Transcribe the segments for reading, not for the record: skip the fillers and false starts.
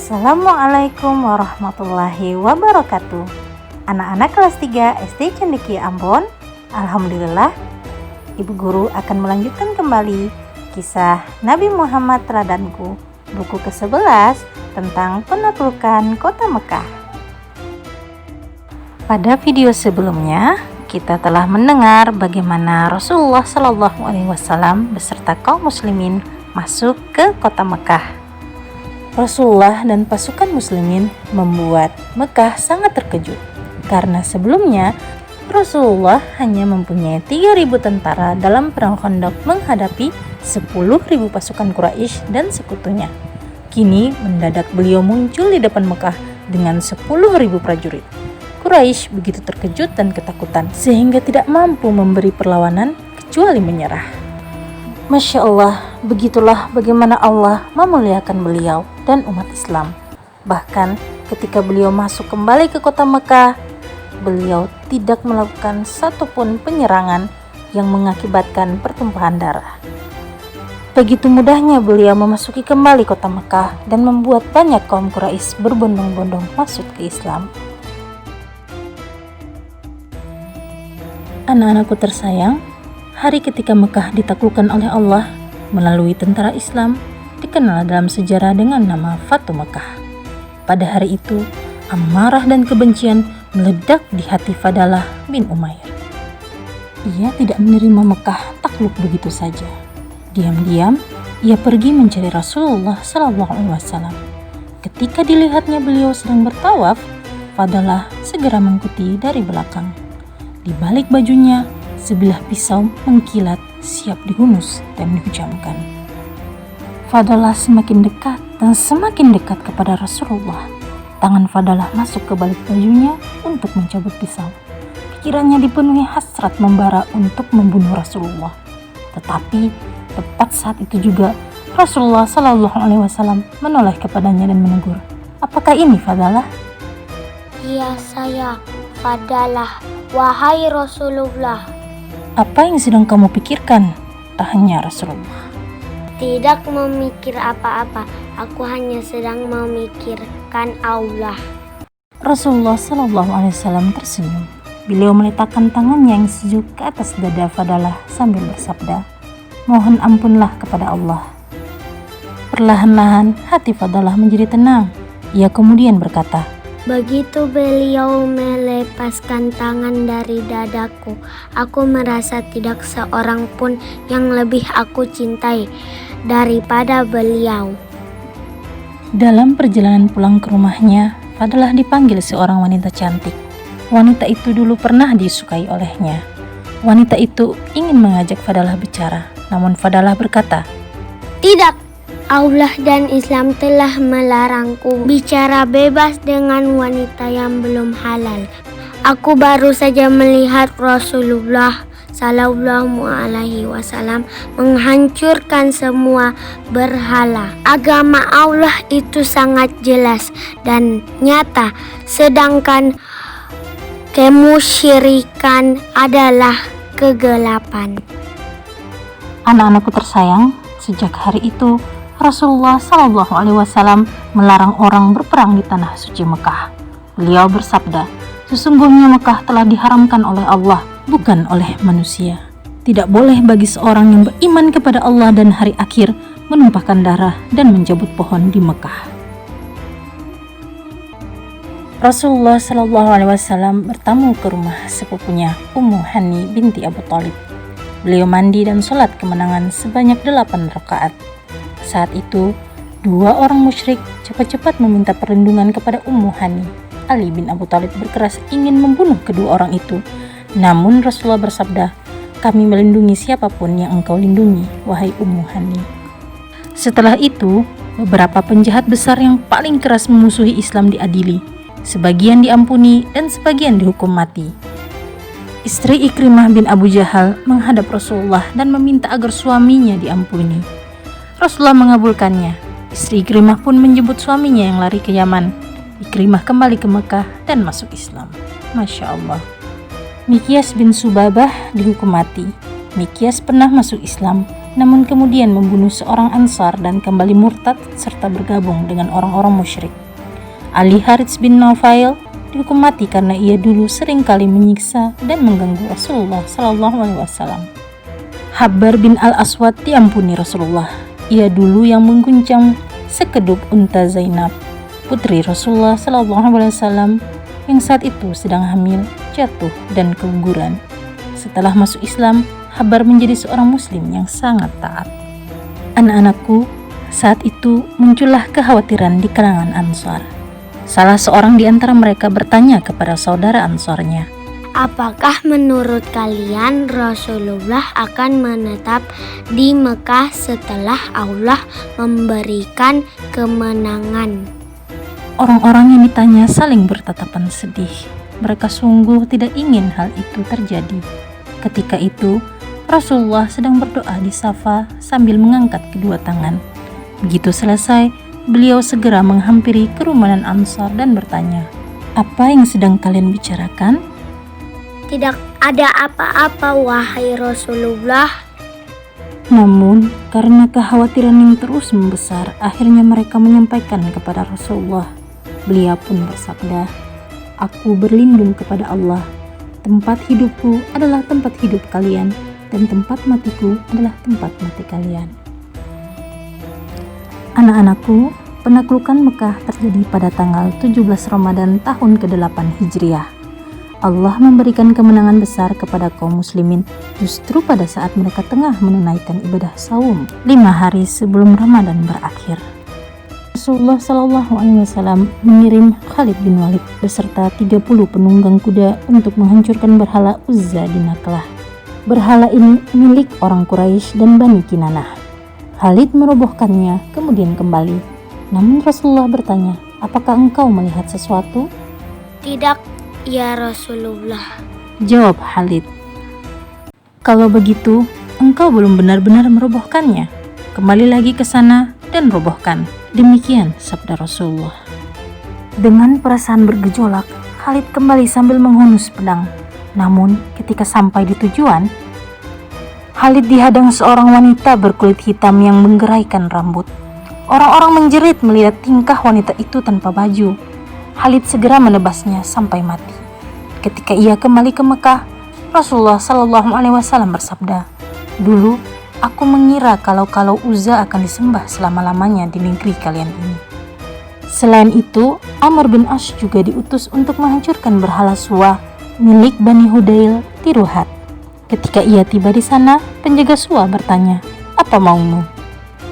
Assalamualaikum warahmatullahi wabarakatuh. Anak-anak kelas 3 SD Cendekia Ambon, alhamdulillah Ibu Guru akan melanjutkan kembali kisah Nabi Muhammad teladanku, buku ke-11 tentang penaklukan kota Mekah. Pada video sebelumnya, kita telah mendengar bagaimana Rasulullah SAW beserta kaum muslimin masuk ke kota Mekah. Rasulullah dan pasukan muslimin membuat Mekah sangat terkejut karena sebelumnya Rasulullah hanya mempunyai 3.000 tentara dalam perang Khandaq menghadapi 10.000 pasukan Quraisy dan sekutunya. Kini mendadak beliau muncul di depan Mekah dengan 10.000 prajurit. Quraisy begitu terkejut dan ketakutan sehingga tidak mampu memberi perlawanan kecuali menyerah. Masya Allah, begitulah bagaimana Allah memuliakan beliau dan umat Islam. Bahkan ketika beliau masuk kembali ke kota Mekah, beliau tidak melakukan satupun penyerangan yang mengakibatkan pertumpahan darah. Begitu mudahnya beliau memasuki kembali kota Mekah dan membuat banyak kaum Quraisy berbondong-bondong masuk ke Islam. Anak-anakku tersayang, hari ketika Mekah ditaklukkan oleh Allah melalui tentara Islam dikenal dalam sejarah dengan nama Fatu Mekah. Pada hari itu, amarah dan kebencian meledak di hati Fadalah bin Umair. Ia tidak menerima Mekah takluk begitu saja. Diam-diam, ia pergi mencari Rasulullah SAW. Ketika dilihatnya beliau sedang bertawaf, Fadalah segera mengikuti dari belakang. Di balik bajunya, sebilah pisau mengkilat siap dihunus dan dihujamkan. Fadalah semakin dekat dan semakin dekat kepada Rasulullah. Tangan Fadalah masuk ke balik bajunya untuk mencabut pisau. Pikirannya dipenuhi hasrat membara untuk membunuh Rasulullah. Tetapi tepat saat itu juga Rasulullah SAW menoleh kepadanya dan menegur, "Apakah ini Fadalah?" "Iya saya, Fadalah, wahai Rasulullah." "Apa yang sedang kamu pikirkan?" tanya Rasulullah. "Tidak memikir apa-apa, aku hanya sedang memikirkan Allah." Rasulullah SAW tersenyum. Beliau meletakkan tangannya yang sejuk ke atas dada Fadalah sambil bersabda, "Mohon ampunlah kepada Allah." Perlahan-lahan hati Fadalah menjadi tenang. Ia kemudian berkata, "Begitu beliau melepaskan tangan dari dadaku, aku merasa tidak seorang pun yang lebih aku cintai daripada beliau." Dalam perjalanan pulang ke rumahnya, Fadalah dipanggil seorang wanita cantik. Wanita itu dulu pernah disukai olehnya. Wanita itu ingin mengajak Fadalah bicara, namun Fadalah berkata, "Tidak, Allah dan Islam telah melarangku bicara bebas dengan wanita yang belum halal. Aku baru saja melihat Rasulullah SAW menghancurkan semua berhala. Agama Allah itu sangat jelas dan nyata, sedangkan kemusyrikan adalah kegelapan." Anak-anakku tersayang, sejak hari itu Rasulullah SAW melarang orang berperang di tanah suci Mekah. Beliau bersabda, "Sesungguhnya Mekah telah diharamkan oleh Allah, bukan oleh manusia. Tidak boleh bagi seorang yang beriman kepada Allah dan hari akhir menumpahkan darah dan mencabut pohon di Mekah." Rasulullah SAW bertamu ke rumah sepupunya Ummu Hani binti Abu Thalib. Beliau mandi dan sholat kemenangan sebanyak 8 rakaat. Saat itu, 2 orang musyrik cepat-cepat meminta perlindungan kepada Ummu Hani. Ali bin Abu Thalib berkeras ingin membunuh kedua orang itu. Namun Rasulullah bersabda, "Kami melindungi siapapun yang engkau lindungi, wahai Ummu Hani." Setelah itu, beberapa penjahat besar yang paling keras memusuhi Islam diadili. Sebagian diampuni dan sebagian dihukum mati. Istri Ikrimah bin Abu Jahal menghadap Rasulullah dan meminta agar suaminya diampuni. Rasulullah mengabulkannya. Istri Ikrimah pun menjemput suaminya yang lari ke Yaman. Ikrimah kembali ke Mekah dan masuk Islam. Masya Allah. Mikyas bin Subabah dihukum mati. Mikyas pernah masuk Islam, namun kemudian membunuh seorang Ansar dan kembali murtad serta bergabung dengan orang-orang musyrik. Ali Harits bin Naufail dihukum mati karena ia dulu sering kali menyiksa dan mengganggu Rasulullah SAW. Habbar bin Al-Aswad diampuni Rasulullah. Ia dulu yang mengguncang sekeduk unta Zainab, putri Rasulullah SAW, yang saat itu sedang hamil, jatuh dan keguguran. Setelah masuk Islam, Habbar menjadi seorang muslim yang sangat taat. Anak-anakku, saat itu muncullah kekhawatiran di kalangan Ansar. Salah seorang di antara mereka bertanya kepada saudara Ansarnya, apakah menurut kalian Rasulullah akan menetap di Mekah setelah Allah memberikan kemenangan? Orang-orang yang ditanya saling bertatapan sedih. Mereka sungguh tidak ingin hal itu terjadi. Ketika itu, Rasulullah sedang berdoa di Safa sambil mengangkat kedua tangan. Begitu selesai, beliau segera menghampiri kerumunan Ansar dan bertanya, "Apa yang sedang kalian bicarakan?" Tidak ada apa-apa, wahai Rasulullah. Namun, karena kekhawatiran yang terus membesar, akhirnya mereka menyampaikan kepada Rasulullah. Beliau pun bersabda, "Aku berlindung kepada Allah. Tempat hidupku adalah tempat hidup kalian, dan tempat matiku adalah tempat mati kalian." Anak-anakku, penaklukan Mekah terjadi pada tanggal 17 Ramadan tahun ke-8 Hijriah. Allah memberikan kemenangan besar kepada kaum muslimin justru pada saat mereka tengah menunaikan ibadah saum 5 hari sebelum Ramadan berakhir. Rasulullah SAW mengirim Khalid bin Walid beserta 30 penunggang kuda untuk menghancurkan berhala Uzza di Naklah. Berhala ini milik orang Quraisy dan Bani Kinanah. Khalid merobohkannya kemudian kembali. Namun Rasulullah bertanya, "Apakah engkau melihat sesuatu?" Tidak, ya Rasulullah. Jawab Khalid, "Kalau begitu, engkau belum benar-benar merobohkannya. Kembali lagi ke sana dan robohkan." Demikian sabda Rasulullah. Dengan perasaan bergejolak, Khalid kembali sambil menghunus pedang. Namun ketika sampai di tujuan, Khalid dihadang seorang wanita berkulit hitam yang menggeraikan rambut. Orang-orang menjerit melihat tingkah wanita itu tanpa baju. Khalid segera menebasnya sampai mati. Ketika ia kembali ke Mekah, Rasulullah SAW bersabda, "Dulu aku mengira kalau Uzza akan disembah selama-lamanya di negeri kalian ini." Selain itu, Amr bin As juga diutus untuk menghancurkan berhala Suwa milik Bani Hudail di Ruhat. Ketika ia tiba di sana, penjaga Suwa bertanya, "Apa maumu?"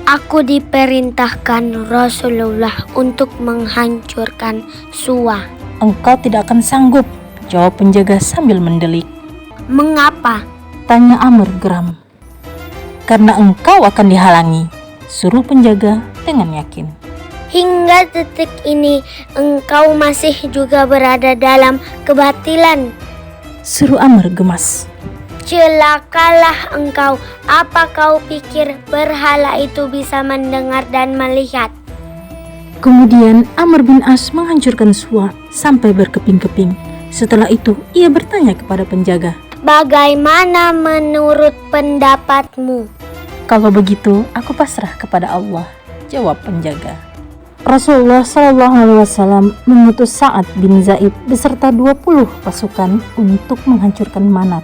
Aku diperintahkan Rasulullah untuk menghancurkan Suwa. "Engkau tidak akan sanggup," jawab penjaga sambil mendelik. Mengapa? Tanya Amr geram. "Karena engkau akan dihalangi," suruh penjaga dengan yakin. Hingga detik ini engkau masih juga berada dalam kebatilan. Suruh Amr gemas. Celakalah engkau. Apa kau pikir berhala itu bisa mendengar dan melihat? Kemudian Amr bin As menghancurkan Suwa sampai berkeping-keping. Setelah itu ia bertanya kepada penjaga, Bagaimana menurut pendapatmu? "Kalau begitu aku pasrah kepada Allah," jawab penjaga. Rasulullah SAW mengutus Sa'ad bin Zaid beserta 20 pasukan untuk menghancurkan Manat.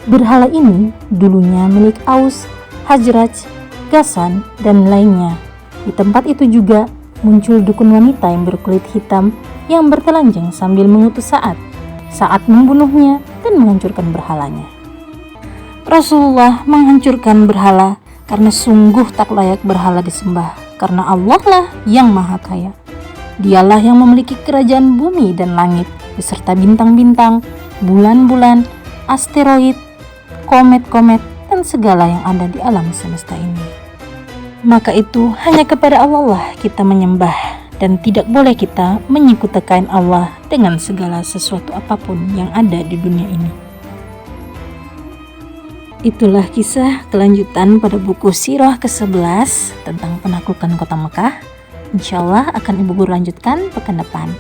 Berhala ini dulunya milik Aus, Hajraj, Ghassan, dan lainnya. Di tempat itu juga muncul dukun wanita yang berkulit hitam yang bertelanjang sambil mengutus Sa'ad. Sa'ad membunuhnya dan menghancurkan berhalanya. Rasulullah menghancurkan berhala karena sungguh tak layak berhala disembah, karena Allah lah yang maha kaya. Dialah yang memiliki kerajaan bumi dan langit beserta bintang-bintang, bulan-bulan, asteroid, komet-komet, dan segala yang ada di alam semesta ini. Maka itu hanya kepada Allah lah kita menyembah, dan tidak boleh kita menyekutukan Allah dengan segala sesuatu apapun yang ada di dunia ini. Itulah kisah kelanjutan pada buku Sirah ke-11 tentang penaklukan kota Mekah. Insyaallah akan Ibu Guru lanjutkan pekan depan.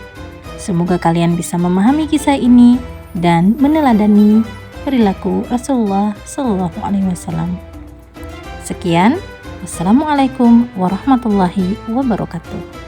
Semoga kalian bisa memahami kisah ini dan meneladani perilaku Rasulullah SAW. Sekian, wassalamualaikum warahmatullahi wabarakatuh.